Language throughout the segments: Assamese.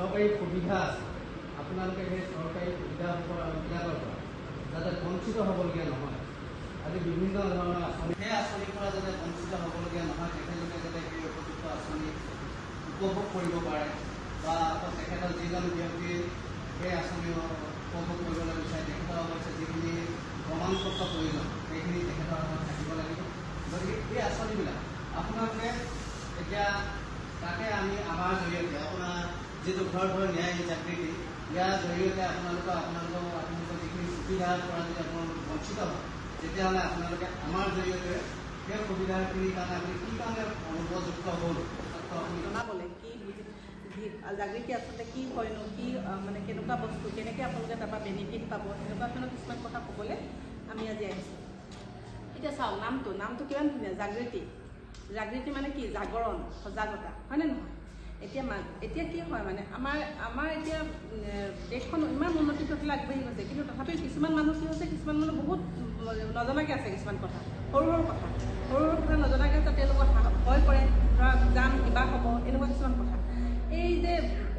চৰকাৰী সুবিধা আছে আপোনালোকে সেই চৰকাৰী সুবিধাবিলাকৰ পৰা যাতে বঞ্চিত হ'বলগীয়া নহয়। আজি বিভিন্ন ধৰণৰ আঁচনি সেই আঁচনিৰ পৰা যাতে বঞ্চিত হ'বলগীয়া নহয়, তেখেতলোকে যাতে সেই উপযুক্ত আঁচনি উপভোগ কৰিব পাৰে বা তেখেতৰ যিজন ব্যক্তিয়ে সেই আঁচনি উপভোগ কৰিবলৈ বিচাৰে তেখেতৰ অৱশ্যে যিখিনি প্ৰমাণপত্ৰ প্ৰয়োজন সেইখিনি তেখেতৰ হাতত থাকিব লাগিব। গতিকে এই আঁচনিবিলাক আপোনালোকে এতিয়া তাকে আমি আমাৰ জৰিয়তে আপোনাৰ যিটো ঘৰ ঘৰ ন্যায় জাগৃতি ইয়াৰ জৰিয়তে আপোনালোকৰ যিখিনি সুবিধাৰ পৰা যদি আপোনালোক বঞ্চিত হয় তেতিয়াহ'লে আপোনালোকে আমাৰ জৰিয়তে সেই সুবিধাখিনিৰ কাৰণে আপুনি কি কাৰণে উপযুক্ত হ'ল জনাবলৈ কি জাগৃতি আচলতে কি হয়নো, কি মানে কেনেকুৱা বস্তু, কেনেকৈ আপোনালোকে তাৰপৰা বেনিফিট পাব, তেনেকুৱা ধৰণৰ কিছুমান কথা ক'বলৈ আমি আজি আহিছোঁ। এতিয়া চাওক, নামটো কিমান ধুনীয়া, জাগৃতি। জাগৃতি মানে কি? জাগৰণ, সজাগতা, হয়নে নহয়? এতিয়া কি হয় মানে আমাৰ এতিয়া দেশখন ইমান উন্নতিৰ পথলৈ আগবাঢ়ি গৈছে, কিন্তু তথাপিও কিছুমান মানুহ কি হৈছে, কিছুমান মানুহ বহুত নজনাকৈ আছে। কিছুমান কথা সৰু কথা নজনাকৈ আছে, তেওঁলোকৰ ভয় কৰে, ধৰক যাম কিবা হ'ব, এনেকুৱা কিছুমান কথা। এই যে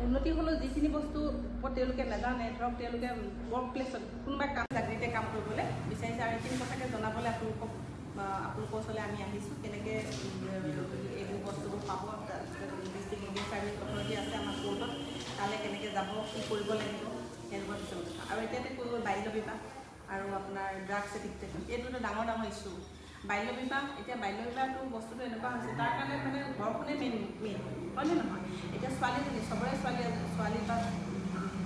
উন্নতি হ'লেও যিখিনি বস্তু ওপৰত তেওঁলোকে নাজানে, ধৰক তেওঁলোকে ৱৰ্ক প্লেচত কোনোবা জাগৃতিয়ে কাম কৰিবলৈ বিচাৰিছে, আৰু এইখিনি কথাকে জনাবলৈ আপোনালোকৰ ওচৰলৈ আমি আহিছোঁ। কেনেকৈ এইবোৰ বস্তুবোৰ পাব, ডিষ্ট্ৰিক্ট লিগেল চাৰ্ভিচ অথৰিটি আছে আমাৰ কোৰ্টত, তালৈ কেনেকৈ যাব, কি কৰিব লাগিব, তেনেকুৱা কিছুমান কথা। আৰু এতিয়া কৰিব বাল্য বিবাহ আৰু আপোনাৰ ড্ৰাগছ এডিকশ্যন, এইটোতো ডাঙৰ ইছ্যু। বাল্য বিবাহটো বস্তুটো এনেকুৱা হৈছে, তাৰ কাৰণে মানে ঘৰখনেই মেইন হয়নে নহয়? এতিয়া ছোৱালীজনী, চবৰে ছোৱালী বা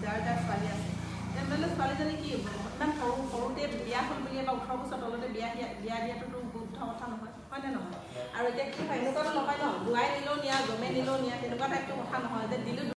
যাৰ ছোৱালী আছে, তেনেহ'লে ছোৱালীজনী কি ইমান সৰুতে বিয়া হ'ল বুলিয়ে বা 18 বছৰ তলতে বিয়া দিয়াটোতো শুদ্ধ কথা নহয়, হয়নে নহয়? আৰু এতিয়া কি হয়, এনেকুৱাটো নহয় ন, দুৱাই নিলেও নিয়া, গমে নিলেও নিয়া, তেনেকুৱা টাইপটো কথা নহয় যে দিলোঁ